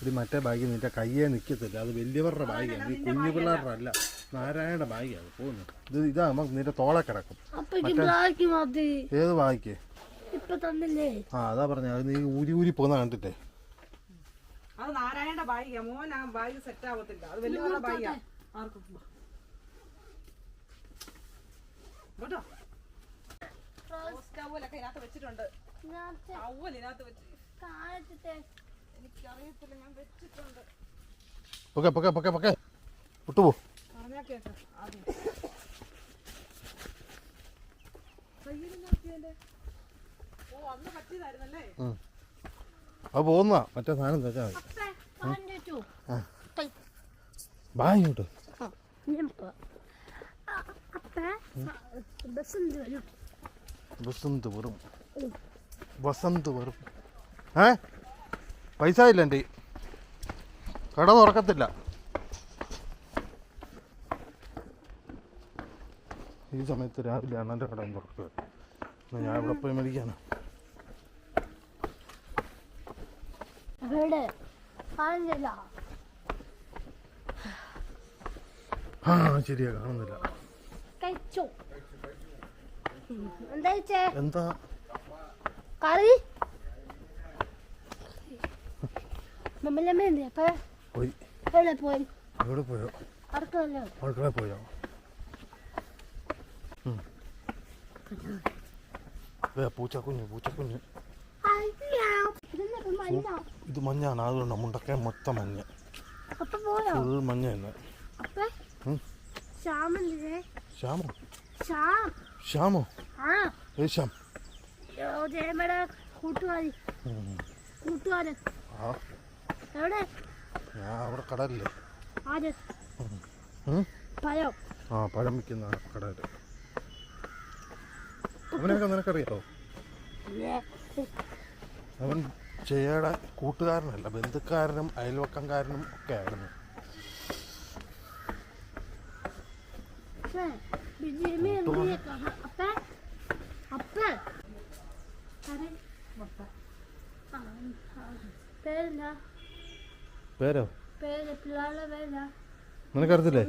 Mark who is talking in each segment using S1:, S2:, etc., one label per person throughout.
S1: ഇത് മറ്റേ ബാഗ് നിന്റെ കയ്യെ നിൽക്കത്തില്ല. അത് വലിയവരുടെ ബാഗാണ്, ഈ കുഞ്ഞു പിള്ളേരുടെ അല്ല, നാരായണയുടെ ബാഗാണ് പോകുന്നത്. ഇതാകുമ്പോ നിന്റെ തോളെ കിടക്കും. ഏത് ബാഗ്? ആ അതാ പറഞ്ഞ അത് നീ ഊരി ഊരി പോന്ന കണ്ടിട്ടേ.
S2: അത് നാരായണന്റെ ബാഗാ മോൻ. ആ ബാഗ് സെറ്റ് ആവത്തില്ല, അത് വലിയവരുടെ ബാഗാ. ആർക്കും കേട്ടോ സ്റ്റൗവലൊക്കെ ഇതിനകത്ത് വെച്ചിട്ടുണ്ട്. ഇതിനകത്ത് വെച്ച് എനിക്കറിയത്തില്ല, ഞാൻ വെച്ചിട്ടുണ്ട്.
S1: വിട്ടുപോ
S2: പറഞ്ഞാ കേട്ടോ ആദ്യം കയ്യിൽ നോക്കിയല്ലേ. ഓ അന്ന് പറ്റിയതായിരുന്നല്ലേ.
S1: അത് പോകുന്ന മറ്റേ സാധനം വെച്ചാ ബാ ഇങ്ങോട്ട്. വസന്ത് വരും. പൈസ ഇല്ല എൻ്റെ കട തുറക്കത്തില്ല. ഈ സമയത്ത് രാവിലെ അണ്ണൻ്റെ കട തുറക്കുക. ഞാൻ ഇവിടെ പോയി മേടിക്കാനാ. ആ ശരിയാ, കാണുന്നില്ല. എന്താ
S3: കറി
S1: പോയി? എവിടെ പോയോ? അടുക്കള പോയോ? പൂച്ചക്കുഞ്ഞ് ഇത് മഞ്ഞാണ്, അതുകൊണ്ട് മുണ്ടക്കെ മൊത്തം മഞ്ഞ. ഫുൾ മഞ്ഞ തന്നെ. ശ്യാമോ? ഏത് ശ്യാം?
S3: കൂട്ടുകാരൻ
S1: ഞാൻ അവിടെ കടലില്ലേ? പഴം വിൽക്കുന്ന കടയില്. അവനൊക്കെ നിനക്കറിയാലോ. അവൻ ജയയുടെ കൂട്ടുകാരനല്ല, ബന്ധുക്കാരനും അയൽവക്കംകാരനും ഒക്കെ ആയിരുന്നു. പേരോ? നിനക്കറിയത്തില്ലേ?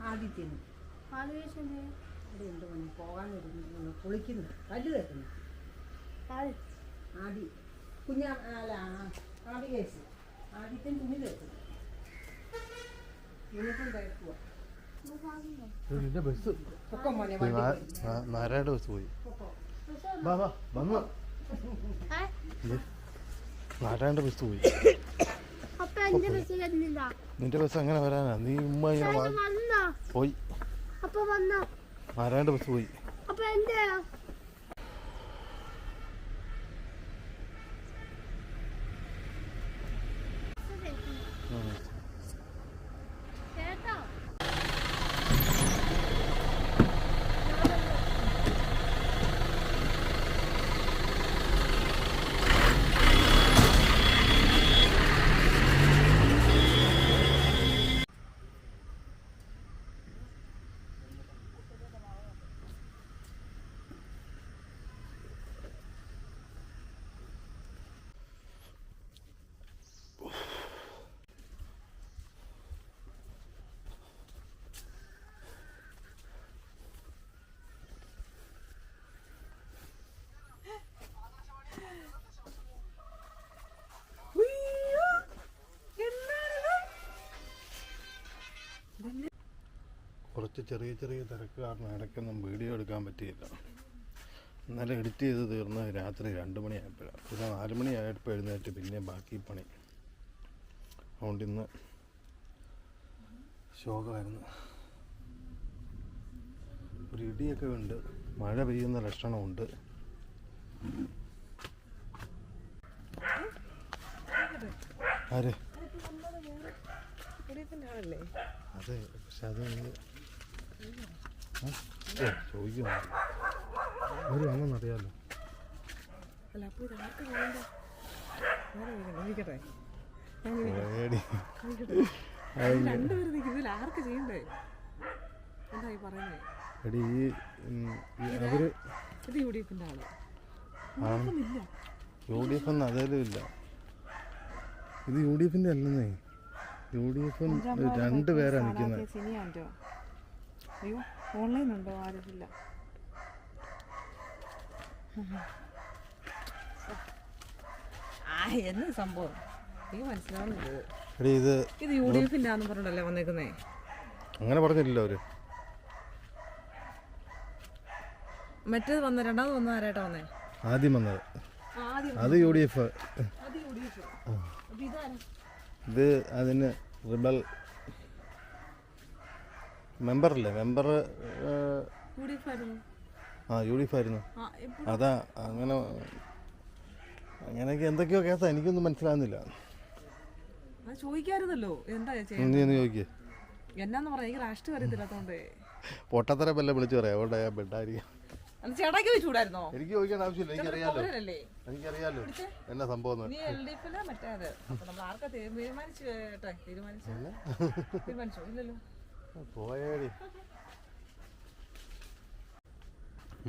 S2: ആദിത്യന് പോകാൻ കുളിക്കുന്നു, കല്ല് തേക്കുന്നു. ആദി കുഞ്ഞാ അല്ല ആദികേശ്. ആദിത്യൻ തുണി തേക്കുന്നു. യൂണിഫോം തേക്കുക.
S1: നാരായണ ബസ് പോയി. നാരായണ ബസ് പോയി. നിന്റെ ബസ് എങ്ങനെ വരാനാ? നീ ഉമ്മ ഇങ്ങനെ പോയി. നാരായണ ബസ് പോയി. കുറച്ച് ചെറിയ തിരക്ക് കാരണം ഇടയ്ക്കൊന്നും വീഡിയോ എടുക്കാൻ പറ്റിയില്ല. ഇന്നലെ എഡിറ്റ് ചെയ്ത് തീർന്ന് രാത്രി 2 മണിയായപ്പോഴാണ്. പിന്നെ 4 മണിയായപ്പോൾ എഴുന്നേറ്റ് പിന്നെ ബാക്കി പണി. അതുകൊണ്ട് ഇന്ന് ശോകമായിരുന്നു. ഒരു ഇടിയൊക്കെ ഉണ്ട്, മഴ പെയ്യുന്ന ലക്ഷണമുണ്ട്. ആര്? അതെ, പക്ഷെ അത് ചോദിക്കുന്നു അവര് വന്നെന്നറിയാലോ.
S2: രണ്ടുപേരും ആർക്ക് ചെയ്യണ്ടേ? എന്തായി പറയുന്നേ?
S1: എടി അവര്
S2: ഇത് യു ഡി എഫിൻ്റെ ആള്
S1: യു ഡി എഫ് ഒന്നും അതേലും ഇല്ല. ഇത് യു ഡി എഫിൻ്റെ അല്ലെന്നേ. യു ഡി എഫ് 2 പേരാണ് നിൽക്കുന്നത്.
S2: അയ്യോ ഓൺലൈൻ ഉണ്ടോ? ആരുമില്ല. എന്ന് സംഭവം എനിക്ക് മനസ്സിലാവുന്നില്ല. ഇത് യു ഡി എഫിൻ്റെ ആണെന്ന് പറഞ്ഞിട്ടല്ലേ വന്നേക്കുന്നേ?
S1: അങ്ങനെ പറഞ്ഞില്ലല്ലോ അവര്.
S2: മറ്റേത് വന്ന രണ്ടാമത് വന്ന ആരായിട്ടാ വന്നേ?
S1: ആദ്യം വന്നത് അത് യു ഡി എഫ്. ഇത് അതിന് റിബൽ മെമ്പറല്ലേ? മെമ്പർ യു ഡി എഫ് ആയിരുന്നു. അതാ അങ്ങനെയൊക്കെ എന്തൊക്കെയോ കേസാ, എനിക്കൊന്നും മനസ്സിലാകുന്നില്ല.
S2: ചോദിക്കാറുന്നല്ലോ എന്താ
S1: ചോദിക്കേ
S2: എന്നാന്ന് പറഞ്ഞ എനിക്ക് രാഷ്ട്രീയം അറിയത്തില്ലാത്തോണ്ടേ
S1: പൊട്ടത്തര വല്ല വിളിച്ചു പറയാം. അവിടെ ബെഡായിരിക്കും.
S2: ചേട്ടാക്കി വെച്ചുകൂടായിരുന്നോ?
S1: എനിക്ക് ചോദിക്കേണ്ട ആവശ്യമില്ല. എനിക്കറിയാലോ എന്നാ സംഭവം. പോയേടി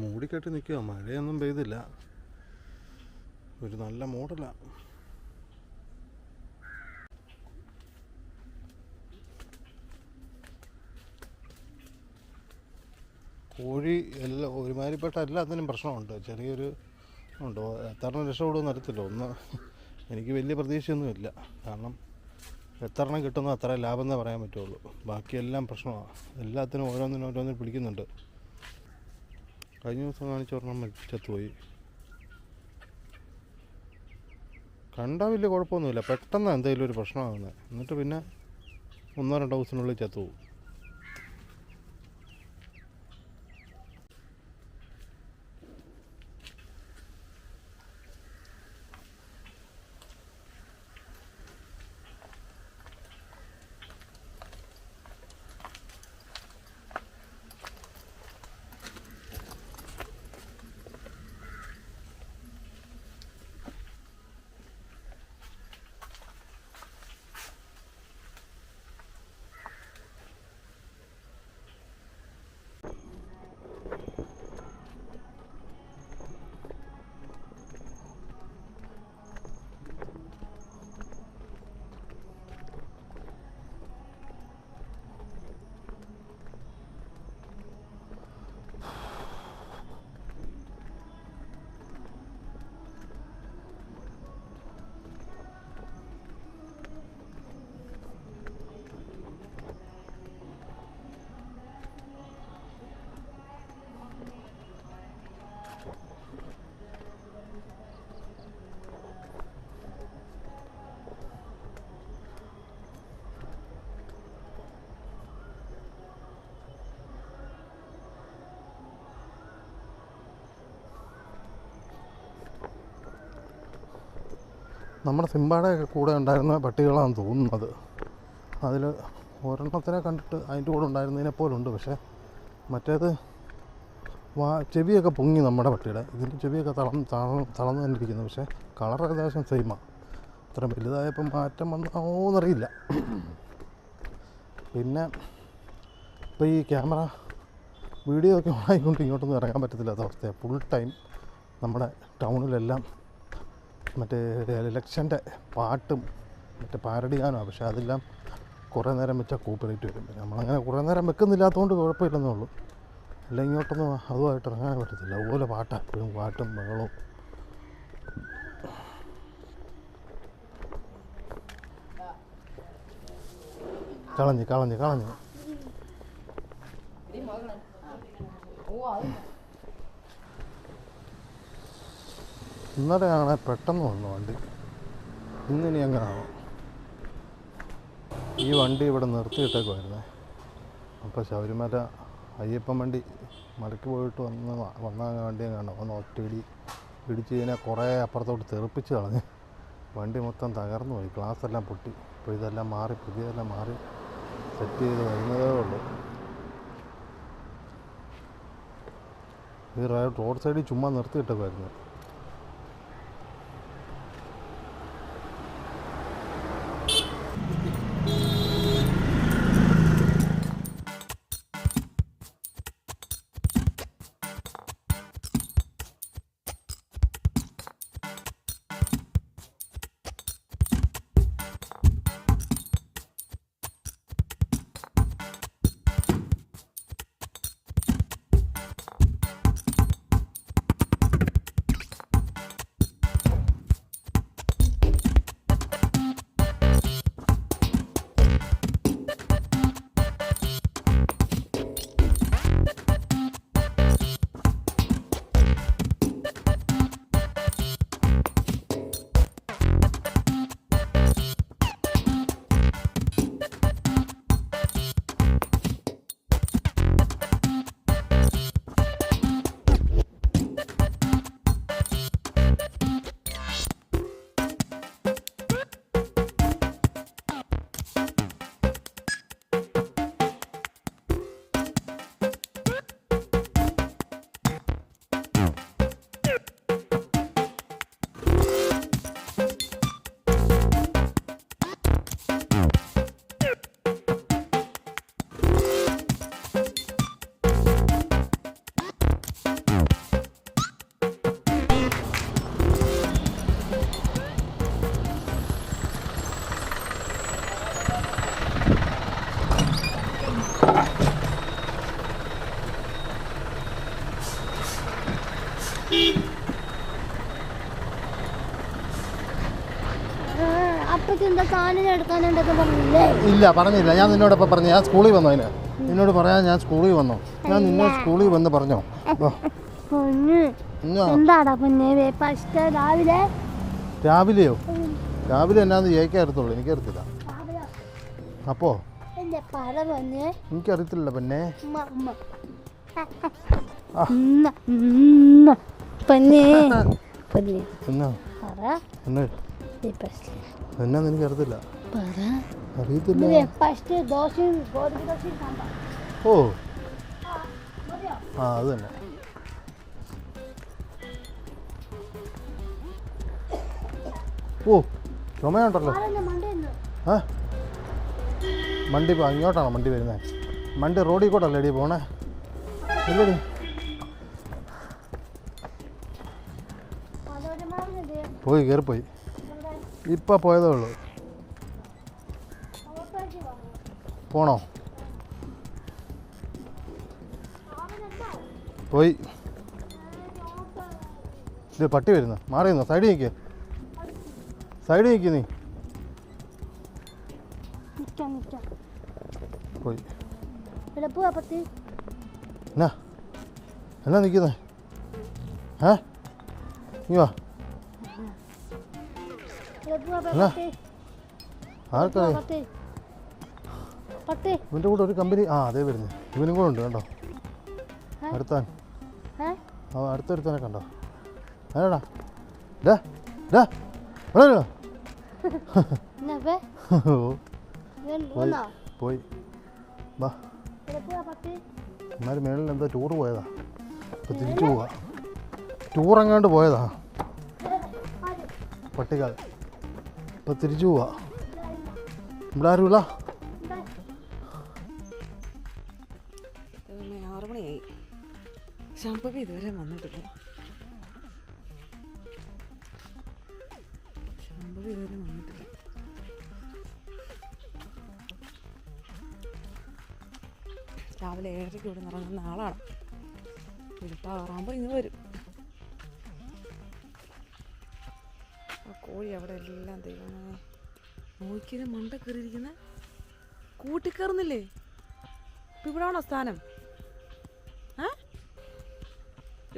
S1: മൂടിക്കെട്ടി നിൽക്കുക. മഴയൊന്നും പെയ്തില്ല. ഒരു നല്ല മോഡലാ. കോഴി എല്ലാം ഒരുമാതിരിപ്പെട്ട എല്ലാത്തിനും പ്രശ്നമുണ്ട്. ചെറിയൊരു ഉണ്ടോ എത്ര രക്ഷപ്പെടുമെന്ന് അറിയത്തില്ല. എനിക്ക് വലിയ പ്രതീക്ഷയൊന്നുമില്ല. കാരണം എത്രണ്ണം കിട്ടുന്നോ അത്ര ലാഭം എന്നേ പറയാൻ പറ്റുള്ളൂ. ബാക്കിയെല്ലാം പ്രശ്നമാണ്. എല്ലാത്തിനും ഓരോന്നിനും പിടിക്കുന്നുണ്ട്. കഴിഞ്ഞ ദിവസം കാണിച്ച ഒരെണ്ണം ചത്തുപോയി. കണ്ടാൽ വലിയ കുഴപ്പമൊന്നുമില്ല. പെട്ടെന്ന് എന്തെങ്കിലും ഒരു പ്രശ്നമാകുന്നത്. എന്നിട്ട് പിന്നെ 1-2 ദിവസത്തിനുള്ളിൽ ചത്തുപോകും. നമ്മുടെ സിംബാടയൊക്കെ കൂടെ ഉണ്ടായിരുന്ന പട്ടികളാണെന്ന് തോന്നുന്നത്. അതിൽ ഒരെണ്ണത്തിനെ കണ്ടിട്ട് അതിൻ്റെ കൂടെ ഉണ്ടായിരുന്നതിനെ പോലുണ്ട്. പക്ഷേ മറ്റേത് ചെവിയൊക്കെ പൊങ്ങി നമ്മുടെ പട്ടിയുടെ. ഇതിൻ്റെ ചെവിയൊക്കെ തളർന്നു തന്നിരിക്കുന്നു. പക്ഷേ കളർ ഏകദേശം സെയിമാണ്. അത്ര വലുതായപ്പം മാറ്റം വന്നോന്നറിയില്ല. പിന്നെ ഇപ്പോൾ ഈ ക്യാമറ വീഡിയോ ഒക്കെ ഓണായിക്കൊണ്ട് ഇങ്ങോട്ടൊന്നും ഇറങ്ങാൻ പറ്റത്തില്ലാത്ത അവസ്ഥയാണ്. ഫുൾ ടൈം നമ്മുടെ ടൗണിലെല്ലാം മറ്റേ ഇലക്ഷൻ്റെ പാട്ടും മറ്റേ പാരഡി ഗാനമാണ്. പക്ഷേ അതെല്ലാം കുറേ നേരം വെച്ചാൽ കോപ്പിറൈറ്റ് വരും. പിന്നെ നമ്മളങ്ങനെ കുറേ നേരം വെക്കുന്നില്ലാത്തതുകൊണ്ട് കുഴപ്പമില്ലെന്നേ ഉള്ളൂ. അല്ല ഇങ്ങോട്ടൊന്നും അതുമായിട്ട് ഇറങ്ങാൻ പറ്റത്തില്ല. അതുപോലെ പാട്ടാണ് എപ്പോഴും. പാട്ടും ബഹളവും. കളഞ്ഞ് ഇന്നലെയാണ് പെട്ടെന്ന് വന്നു വണ്ടി. ഇന്നിനി എങ്ങനെയാണോ. ഈ വണ്ടി ഇവിടെ നിർത്തിയിട്ടേക്കുമായിരുന്നേ. അപ്പോൾ ശബരിമല അയ്യപ്പൻ വണ്ടി മടക്കി പോയിട്ട് വന്ന വണ്ടിയും കാണാം. ഒന്ന് ഒറ്റയിടി ഇടിച്ച് കഴിഞ്ഞാൽ കുറേ അപ്പുറത്തോട്ട് തെറിപ്പിച്ച് കളഞ്ഞ് വണ്ടി മൊത്തം തകർന്നു പോയി. ഗ്ലാസ് എല്ലാം പൊട്ടി. അപ്പോൾ ഇതെല്ലാം മാറി പുതിയതെല്ലാം മാറി സെറ്റ് ചെയ്ത് വരുന്നതേ ഉള്ളൂ. ഈ റോഡ് സൈഡിൽ ചുമ്മാ നിർത്തിയിട്ടേക്കുമായിരുന്നു.
S3: അപ്പച്ചെന്താ സാധനം എടുക്കാനുണ്ടെന്ന് പറഞ്ഞില്ലേ?
S1: ഇല്ല പറഞ്ഞില്ല. ഞാൻ നിന്നോടൊപ്പം പറഞ്ഞു. ഞാൻ സ്കൂളിൽ വന്നു. അതിന് നിന്നോട് പറയാൻ ഞാൻ സ്കൂളിൽ വന്നു. ഞാൻ നിന്നെ സ്കൂളിൽ വന്ന് പറഞ്ഞോ.
S3: എന്താടാ പൊന്നെ ഫസ്റ്റ് രാവിലെ?
S1: രാവിലെയോ? രാവിലെ എന്നാന്ന് ചോദിക്കാറുള്ളൂ. എനിക്കറിയത്തില്ല. അപ്പോ എനിക്കറിയത്തില്ല പിന്നെ. എന്നാന്ന് എനിക്കറിയത്തില്ല. അറിയത്തില്ല. ഓ ആ അത് തന്നെ. ഓ ചുമയുണ്ടല്ലോ. ആ വണ്ടി ഇങ്ങോട്ടാണോ വണ്ടി വരുന്നത്? വണ്ടി റോഡിൽ കൂടെ അല്ലേടി പോണേ? ഇല്ലടി. പോയി കയറിപ്പോയി. ഇപ്പം പോയതേ ഉള്ളൂ. പോണോ? പോയി. ഇത് പട്ടി വരുന്നു. മാറിയുന്നോ? സൈഡിൽ നിൽക്കുക. സൈഡിൽ നിൽക്കുക നീ. പോയി. എന്നാ നിൽക്കുന്നേ? ഏ നീ വാ. ആർക്കറിയാം? ഇവൻ്റെ കൂടെ ഒരു കമ്പനി. ആ അതേ വരുന്നു. ഇവനും കൂടെ ഉണ്ട് കണ്ടോ? അടുത്താൻ. അടുത്തൊരുത്തനെ കണ്ടോ? അതെടാ ഡാ ഡാ എവിടെയോ? പോയി. വാ. എന്നാലും മേളിൽ എന്താ ടൂറ് പോയതാ. ഇപ്പം തിരിച്ചു പോവാ. ടൂറെങ്ങാണ്ട് പോയതാ പട്ടിക്കാൽ. ഇപ്പം തിരിച്ചു പോവാ. ഇവിടെ ആരുമില്ല.
S2: 6 മണിയായി. ശാമ്പവി ഇതുവരെ വന്നിട്ടില്ല. രാവിലെ 7:30 ഇവിടെ നിന്ന് ഇറങ്ങുന്ന ആളാണ്. ഇരുട്ടാറാകുമ്പോൾ ഇന്ന് വരും. ആ കോഴി അവിടെ എല്ലാം ദൈവമേ നോക്കിയത് മണ്ട കയറിയിരിക്കുന്ന കൂട്ടിക്കയറുന്നില്ലേ? ഇപ്പം ഇവിടാണോ സ്ഥാനം?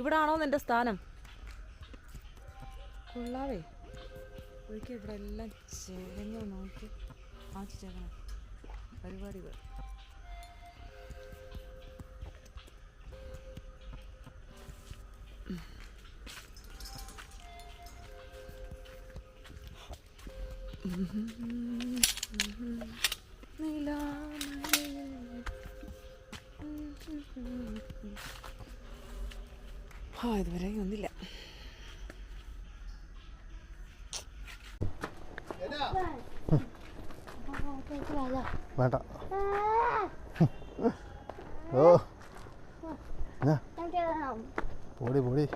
S2: ഇവിടാണോ എൻ്റെ സ്ഥാനം? കൊള്ളാവേ. ഒരിക്കൽ ഇവിടെ എല്ലാം ചേങ്ങ നോക്കി ആച്ചിച്ചേക്കണം പരിപാടികൾ. ഇതുവരെ ഒന്നില്ല.
S1: വേണ്ട. ഓ പോടി പോടി.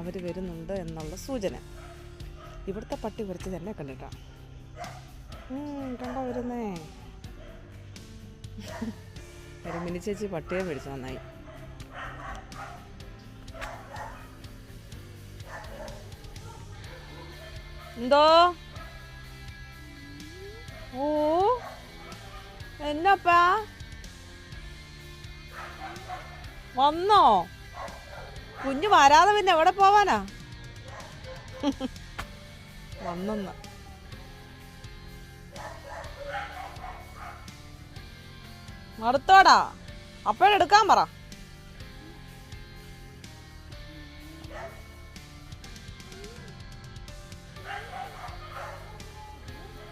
S2: അവർ വരുന്നുണ്ട് എന്നുള്ള സൂചന. ഇവിടുത്തെ പട്ടി കുറച്ച് തന്നെ കണ്ടിട്ടാണ്. കണ്ടോ വരുന്നേ. ഒരു മിനി ചേച്ചി പട്ടിയെ മേടിച്ചു നന്നായി. എന്തോ? ഓ എന്നപ്പാ വന്നോ? കുഞ്ഞു വരാതെ പിന്നെ എവിടെ പോവാനാ? വന്നെന്ന് മടുത്തോടാ. അപ്പോഴെടുക്കാൻ പറ.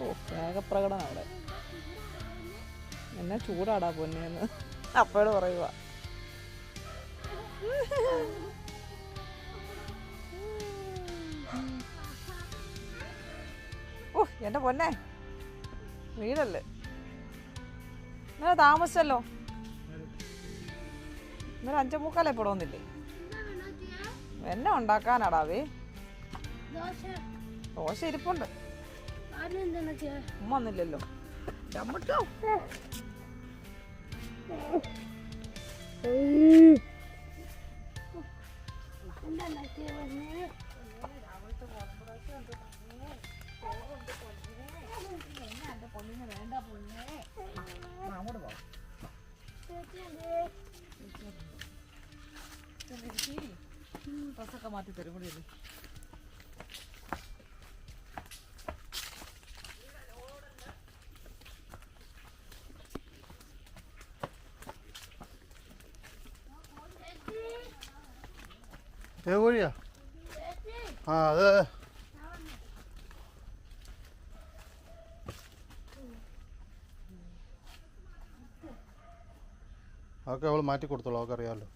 S2: ഓ സ്നേഹപ്രകടനം അവിടെ. എന്നെ ചൂടാടാ പൊന്നേന്ന് അപ്പോഴ് പറയുക. ഓ എൻ്റെ പൊന്നെ വീടല്ലേ. ഇന്നലെ താമസിച്ചല്ലോ. ഇന്നലെ 5:45 പെടുന്നില്ലേ? എന്നെ ഉണ്ടാക്കാനാടാവേ. ദോശ ഇരിപ്പുണ്ട്. ഉമ്മ വന്നില്ലല്ലോ. ചമ്മട്ടോ ഡ്രസ്സൊക്കെ മാറ്റി തരും കൂടി.
S1: കോഴിയാ? ആ അതെ. അതൊക്കെ അവൾ മാറ്റി കൊടുത്തോളൂ, അവൾക്ക് അറിയാമല്ലോ.